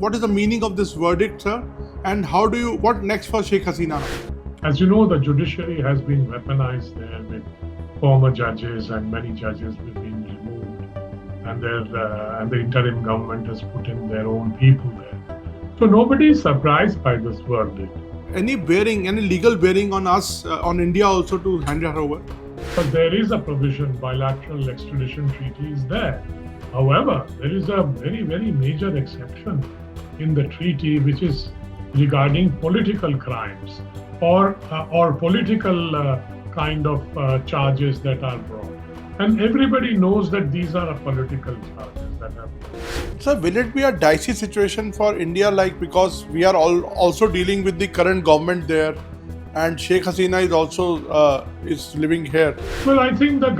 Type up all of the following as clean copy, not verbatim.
what is the meaning of this verdict, sir? And what next for Sheikh Hasina? As you know, the judiciary has been weaponized there with former judges, and many judges have been removed, and the interim government has put in their own people there. So nobody is surprised by this verdict. Any legal bearing on us, on India also to hand her over? But there is a provision, bilateral extradition treaty is there. However, there is a very, very major exception in the treaty, which is regarding political crimes or political kind of charges that are brought. And everybody knows that these are political charges that have been. Sir, will it be a dicey situation for India, because we are also dealing with the current government there, and Sheikh Hasina is also is living here? Well, I think the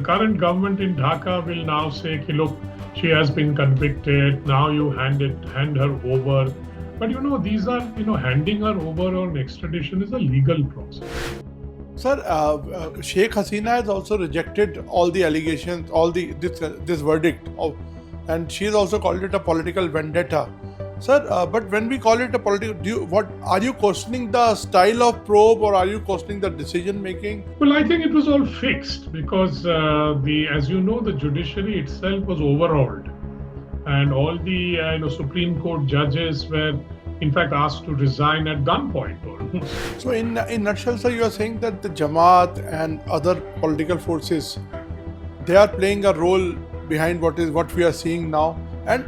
current government in Dhaka will now say, look, she has been convicted. Now you hand her over. But these are handing her over on extradition is a legal process. Sir, Sheikh Hasina has also rejected all the allegations, this verdict, and she has also called it a political vendetta. Sir, but when we call it a political, are you questioning the style of probe, or are you questioning the decision making? Well, I think it was all fixed because as you know, the judiciary itself was overhauled, and all the Supreme Court judges were in fact asked to resign at gunpoint almost. So in nutshell, sir, you are saying that the Jamaat and other political forces, they are playing a role behind what we are seeing now. And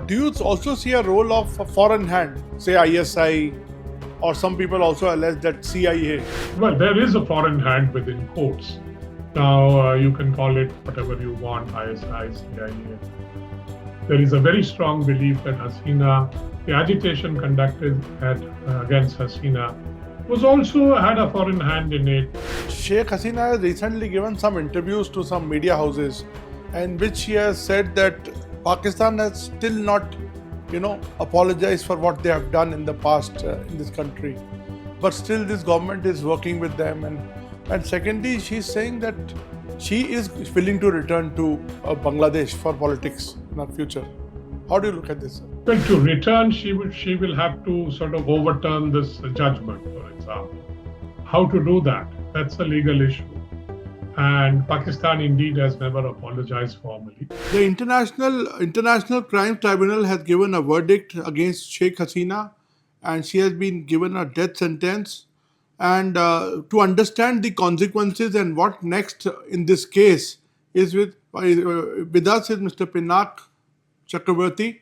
do you also see a role of a foreign hand, say ISI, or some people also allege that CIA? Well, there is a foreign hand within courts. Now, you can call it whatever you want, ISI, CIA. There is a very strong belief that the agitation conducted against Hasina had a foreign hand in it. Sheikh Hasina has recently given some interviews to some media houses, in which she has said that Pakistan has still not, apologized for what they have done in the past in this country. But still this government is working with them. And secondly, she's saying that she is willing to return to Bangladesh for politics in the future. How do you look at this, sir? Well, to return, she will have to sort of overturn this judgment, for example. How to do that? That's a legal issue. And Pakistan indeed has never apologized formally. The International Crimes Tribunal has given a verdict against Sheikh Hasina, and she has been given a death sentence. And to understand the consequences and what next in this case is with us is Mr. Pinak Chakravarty,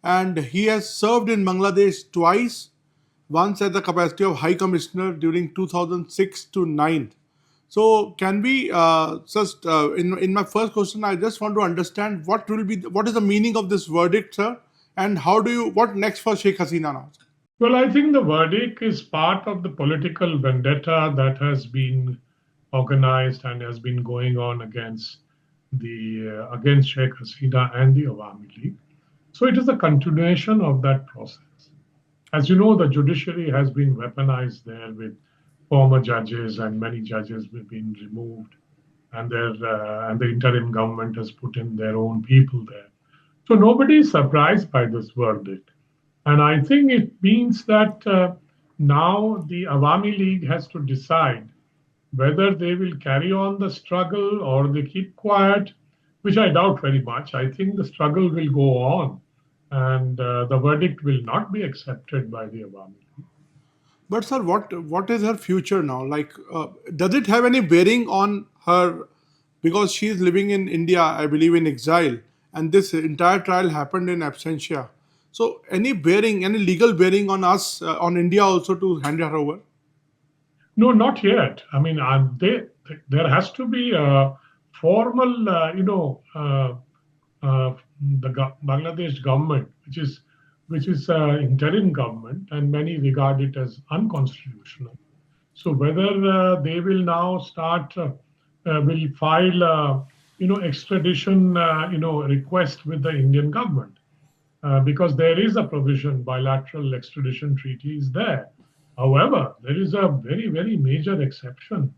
and he has served in Bangladesh twice, once at the capacity of High Commissioner during 2006 to 9. So can we in my first question, I just want to understand what is the meaning of this verdict, sir, and what next for Sheikh Hasina now? Well, I think the verdict is part of the political vendetta that has been organized and has been going on against Sheikh Hasina and the Awami League. So it is a continuation of that process. As you know, the judiciary has been weaponized there with former judges, and many judges have been removed, and the interim government has put in their own people there. So nobody is surprised by this verdict. And I think it means that now the Awami League has to decide whether they will carry on the struggle or they keep quiet, which I doubt very much. I think the struggle will go on, and the verdict will not be accepted by the Awami League. But sir, what is her future now? Does it have any bearing on her? Because she is living in India, I believe, in exile, and this entire trial happened in absentia. So any legal bearing on us, on India also to hand her over? No, not yet. I mean, there has to be a formal, the Bangladesh government, which is interim government, and many regard it as unconstitutional. So whether they will now will file, extradition, request with the Indian government. Because there is a provision, bilateral extradition treaty is there. However, there is a very, very major exception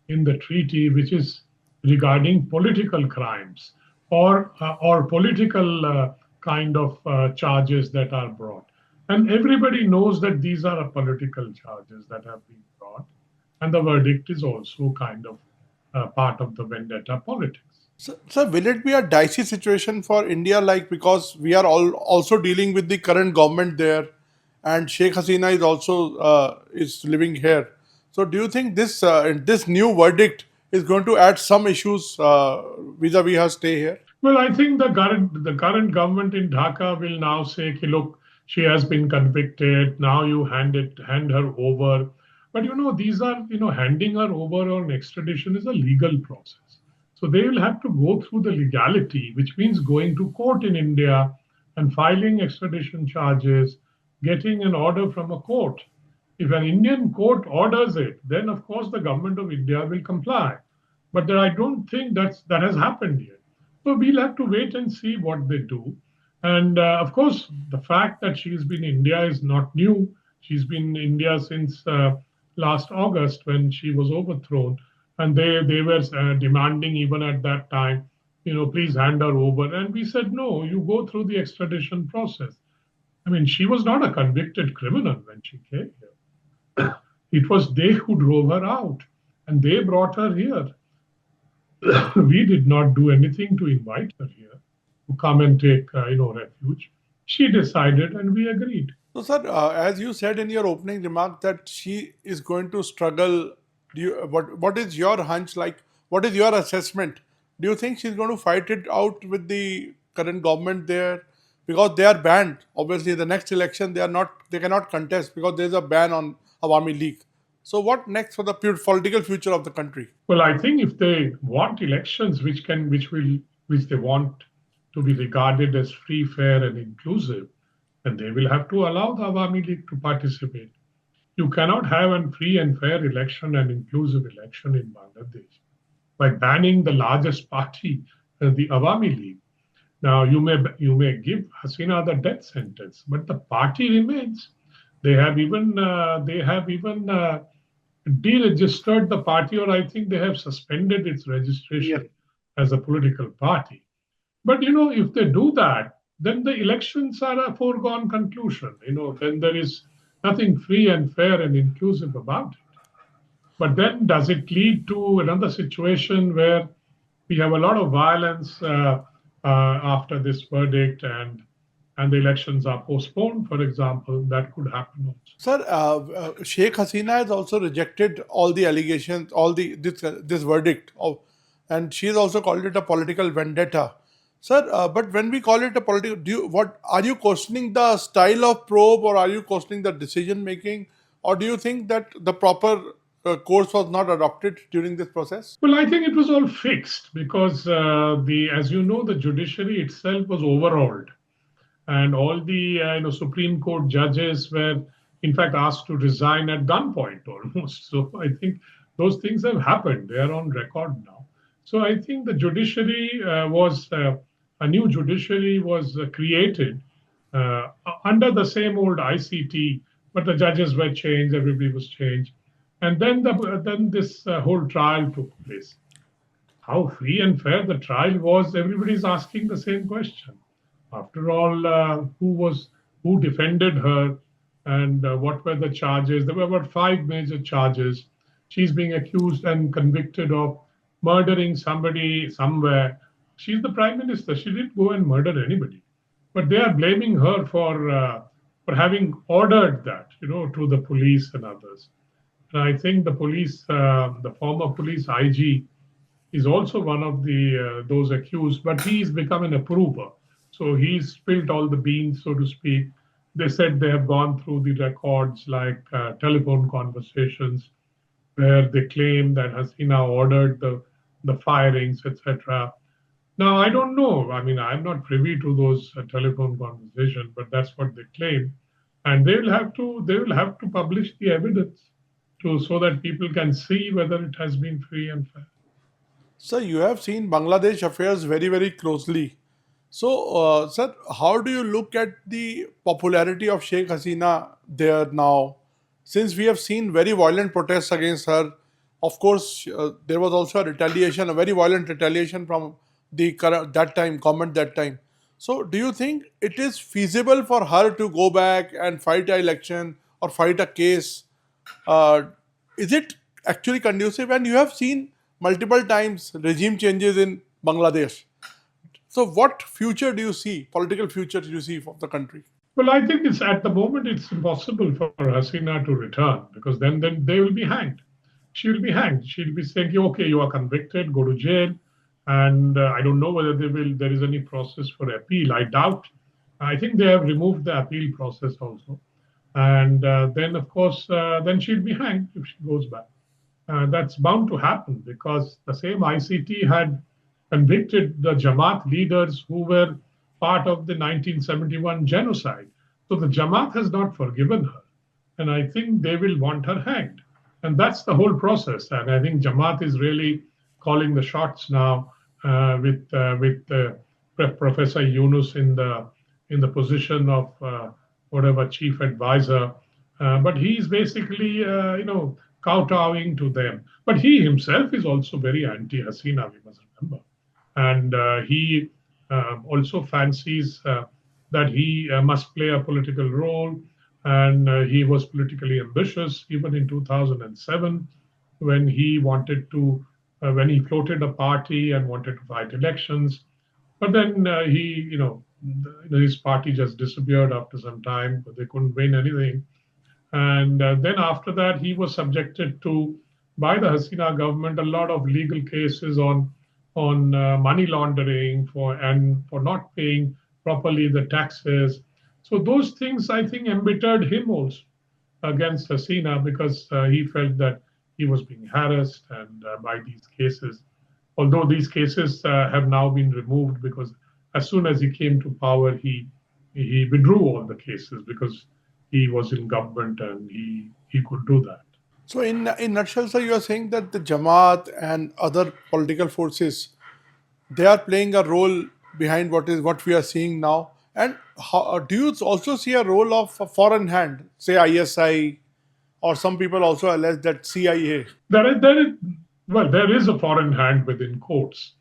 in the treaty, which is regarding political crimes or political kind of charges that are brought. And everybody knows that these are political charges that have been brought. And the verdict is also kind of part of the vendetta politics. So, will it be a dicey situation for India? Like, because we are all also dealing with the current government there, and Sheikh Hasina is also is living here. So, do you think this new verdict is going to add some issues vis-a-vis her stay here? Well, I think the current government in Dhaka will now say, "Ki, look, she has been convicted. Now you hand her over." But these are handing her over on extradition is a legal process. So they will have to go through the legality, which means going to court in India and filing extradition charges, getting an order from a court. If an Indian court orders it, then of course the government of India will comply. But I don't think that has happened yet. So we'll have to wait and see what they do. And of course, the fact that she's been in India is not new. She's been in India since last August when she was overthrown. And they were demanding even at that time, please hand her over. And we said, no, you go through the extradition process. I mean, she was not a convicted criminal when she came here. It was they who drove her out and they brought her here. We did not do anything to invite her here to come and take refuge. She decided and we agreed. So, sir, as you said in your opening remark that she is going to struggle, what is your hunch like? What is your assessment? Do you think she's going to fight it out with the current government there? Because they are banned. Obviously, the next election they cannot contest because there is a ban on Awami League. So, what next for the political future of the country? Well, I think if they want elections which they want to be regarded as free, fair, and inclusive, then they will have to allow the Awami League to participate. You cannot have a free and fair election and inclusive election in Bangladesh by banning the largest party, the Awami League. Now you may give Hasina the death sentence, but the party remains. They have even deregistered the party, or I think they have suspended its registration as a political party. But if they do that, then the elections are a foregone conclusion. Then there is nothing free and fair and inclusive about it. But then does it lead to another situation where we have a lot of violence after this verdict and the elections are postponed, for example? That could happen also. Sir, Sheikh Hasina has also rejected all the allegations, all this verdict, and she has also called it a political vendetta. Sir, but when we call it a political, what are you questioning the style of probe, or are you questioning the decision making, or do you think that the proper course was not adopted during this process? Well, I think it was all fixed because as you know, the judiciary itself was overhauled, and all the Supreme Court judges were, in fact, asked to resign at gunpoint almost. So I think those things have happened. They are on record now. So I think the judiciary was a new judiciary was created under the same old ICT, but the judges were changed, everybody was changed, and then this whole trial took place. How free and fair the trial was, everybody's asking the same question. After all, who defended her, and what were the charges? There were about 5 major charges. She's being accused and convicted of murdering somebody somewhere. She's the prime minister. She didn't go and murder anybody, but they are blaming her for having ordered that, to the police and others. And I think the former police IG, is also one of those accused, but he's become an approver. So he's spilled all the beans, so to speak. They said they have gone through the records, like telephone conversations, where they claim that Hasina ordered the firings, etc. Now, I don't know. I mean, I'm not privy to those telephone conversations, but that's what they claim, and they will have to publish the evidence so that people can see whether it has been free and fair. Sir, you have seen Bangladesh affairs very, very closely. So, sir, how do you look at the popularity of Sheikh Hasina there now? Since we have seen very violent protests against her, of course, there was also a very violent retaliation from the government that time. So, do you think it is feasible for her to go back and fight an election or fight a case? Uh, is it actually conducive? And you have seen multiple times regime changes in Bangladesh. So, what future do you see, political future do you see for the country? Well, I think it's at the moment it's impossible for Hasina to return because then they will be hanged. She will be hanged. She'll be saying, okay, you are convicted, go to jail, and I don't know whether there is any process for appeal. I doubt. I think they have removed the appeal process also, and then of course then she'll be hanged if she goes back. That's bound to happen because the same ICT had convicted the Jamaat leaders who were part of the 1971 genocide. So the Jamaat has not forgiven her. And I think they will want her hanged. And that's the whole process. And I think Jamaat is really calling the shots now with Professor Yunus in the position of whatever chief advisor. But he's basically, kowtowing to them. But he himself is also very anti-Hasina, we must remember. And he also fancies that he must play a political role. And he was politically ambitious even in 2007 when he wanted to, when he floated a party and wanted to fight elections. But then his party just disappeared after some time, but they couldn't win anything. And then after that, he was subjected to, by the Hasina government, a lot of legal cases on money laundering for not paying properly the taxes. So those things, I think, embittered him also against Hasina because he felt that he was being harassed and by these cases. Although these cases have now been removed because as soon as he came to power, he withdrew all the cases because he was in government and he could do that. So, in nutshell, sir, you are saying that the Jamaat and other political forces, they are playing a role behind what we are seeing now. And do you also see a role of a foreign hand, say ISI, or some people also allege that CIA? There is a foreign hand within courts.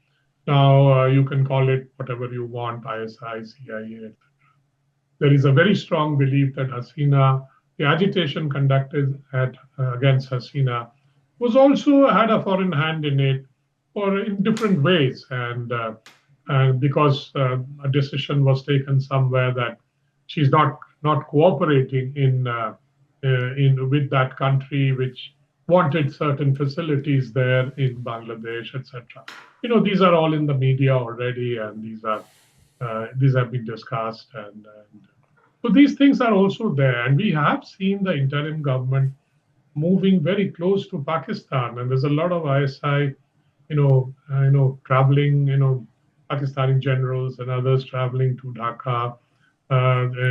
Now you can call it whatever you want, ISI, CIA. There is a very strong belief that Hasina, the agitation conducted against Hasina, was also had a foreign hand in it, or in different ways, and because a decision was taken somewhere that she's not cooperating in with that country which wanted certain facilities there in Bangladesh, etc. These are all in the media already, and these have been discussed, and so these things are also there. And we have seen the interim government moving very close to Pakistan, and there's a lot of ISI, traveling, Pakistani generals and others traveling to Dhaka.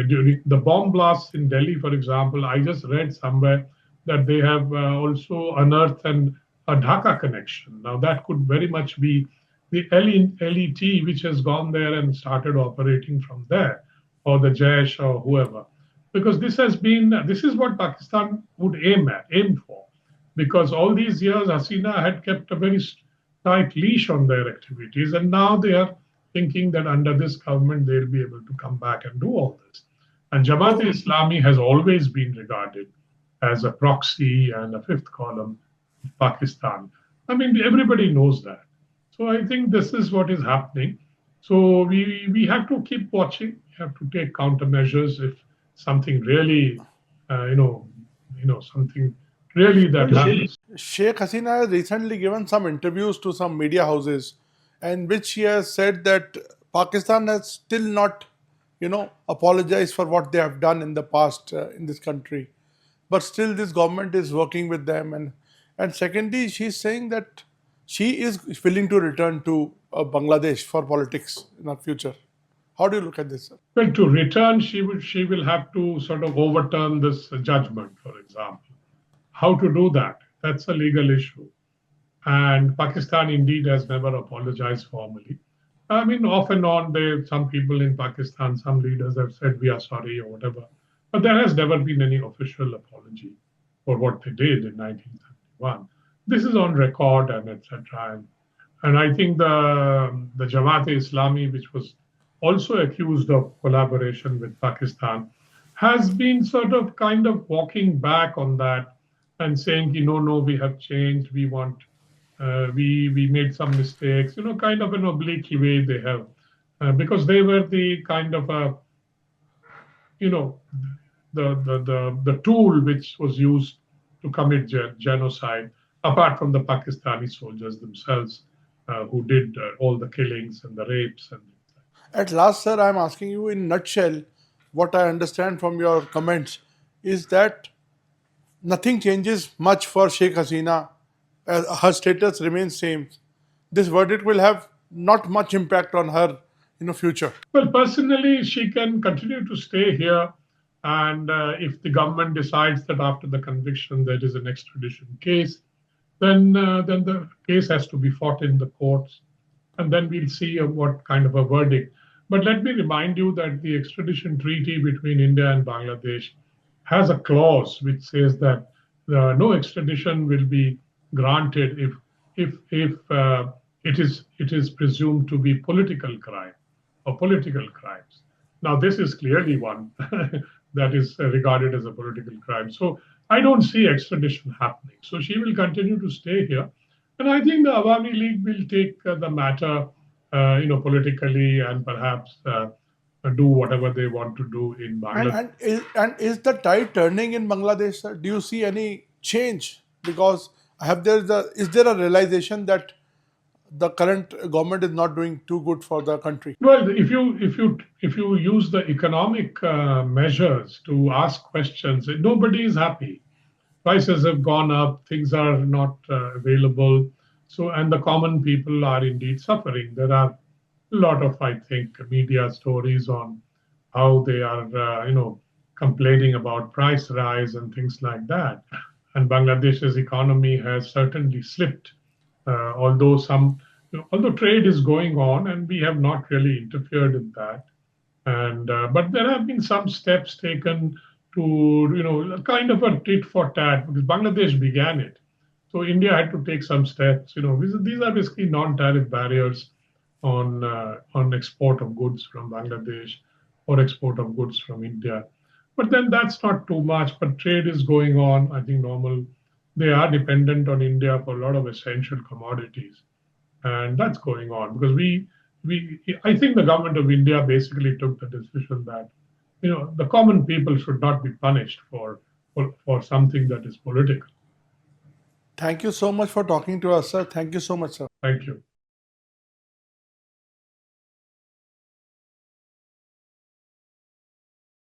During the bomb blasts in Delhi, for example, I just read somewhere that they have also unearthed a Dhaka connection. Now, that could very much be the LET, which has gone there and started operating from there, or the Jaish or whoever. Because this is what Pakistan would aim for. Because all these years, Hasina had kept a very tight leash on their activities, and now they are thinking that under this government they'll be able to come back and do all this. And Jamaat-e-Islami has always been regarded as a proxy and a fifth column of Pakistan. I mean, everybody knows that. So I think this is what is happening. So we have to keep watching. We have to take countermeasures if something really, something really that happens. Sheikh Hasina has recently given some interviews to some media houses, in which she has said that Pakistan has still not, apologized for what they have done in the past in this country, but still this government is working with them. And secondly, she's saying that she is willing to return to Bangladesh for politics in the future. How do you look at this, sir? Well, to return, she will have to sort of overturn this judgment, for example. How to do that? That's a legal issue. And Pakistan indeed has never apologized formally. I mean, off and on, some people in Pakistan, some leaders have said we are sorry or whatever, but there has never been any official apology for what they did in 1971. This is on record and etc. And I think the Jamaat-e-Islami, which was also accused of collaboration with Pakistan, has been sort of kind of walking back on that and saying, no, we have changed. We want, we made some mistakes, kind of an oblique way they have, because they were the kind of a, you know, the tool which was used to commit genocide, apart from the Pakistani soldiers themselves, who did all the killings and the rapes and. At last, sir, I'm asking you in nutshell, what I understand from your comments is that nothing changes much for Sheikh Hasina. Her status remains same. This verdict will have not much impact on her in the future. Well, personally, she can continue to stay here. And if the government decides that after the conviction there is an extradition case, then the case has to be fought in the courts. And then we'll see what kind of a verdict. But let me remind you that the extradition treaty between India and Bangladesh has a clause which says that no extradition will be granted if it is presumed to be political crime or political crimes. Now, this is clearly one that is regarded as a political crime. So I don't see extradition happening. So she will continue to stay here, and I think the Awami League will take the matter, politically, and perhaps do whatever they want to do in And Bangladesh. is the tide turning in Bangladesh, sir? Do you see any change? Because is there a realization that the current government is not doing too good for the country? Well, if you use the economic measures to ask questions, nobody is happy. Prices have gone up, things are not available. So, and the common people are indeed suffering. There are a lot of, I think, media stories on how they are, complaining about price rise and things like that. And Bangladesh's economy has certainly slipped, although although trade is going on, and we have not really interfered in that. And but there have been some steps taken to, kind of a tit for tat, because Bangladesh began it. So India had to take some steps. These are basically non-tariff barriers on export of goods from Bangladesh or export of goods from India. But then that's not too much. But trade is going on. I think normal. They are dependent on India for a lot of essential commodities, and that's going on because we I think the government of India basically took the decision that the common people should not be punished for something that is political. Thank you so much for talking to us, sir. Thank you so much, sir. Thank you.